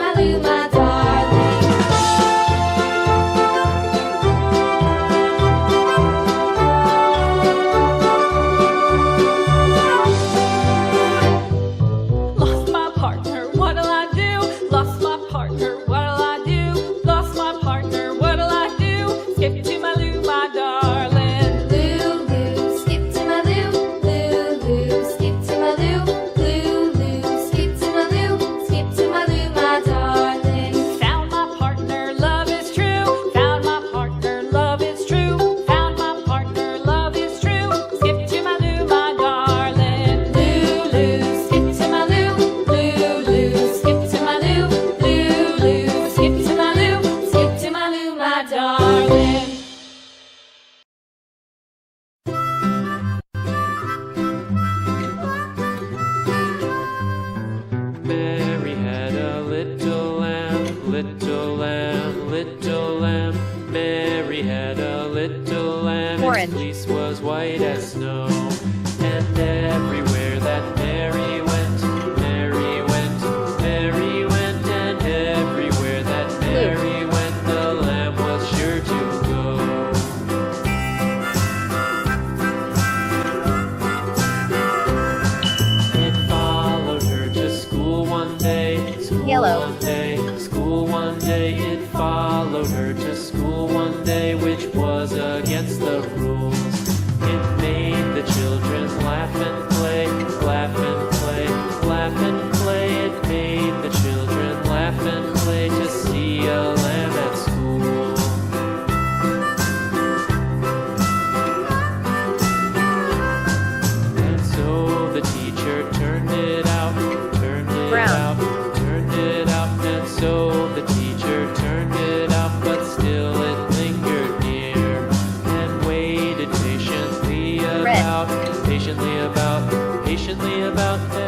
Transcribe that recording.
my Lou, my darling. Lost my partner, what'll I do? Lost my partner, what'll I do? Lost my partner, what'll I do? Skip to my Lou, my darling. Lou, Lou, skip to my Lou. Lou, Lou, skip to my Lou. Lou, Lou, skip to my Lou. Skip to my Lou, my darling. Found my partner, love is true. Found my partner, love is true. Found my partner, love is true. Skip to my Lou, my darling. Lou, Lou, skip to my Lou. Lou, Lou, skip to my Lou. Lou, Lou, skip to my Lou. Skip to my Lou, my darling. Mary had a little lamb, little lamb, little lamb. Mary had a little lamb, Orange. its fleece was white as snow. And everywhere that Mary went, Mary went, Mary went, and everywhere that Mary went, the lamb was sure to go. It followed her to school one day, school Yellow. one day, school one day. It followed her to school one day, which was against the rules. It made the children laugh and play, laugh and play, laugh and play. It made the children laugh and play to see a lamb at school. And so the teacher turned it out, turned it Brown. out, turned it out. And so the teacher turned it out, but still it lingered near and waited patiently Red. about, patiently about, patiently about.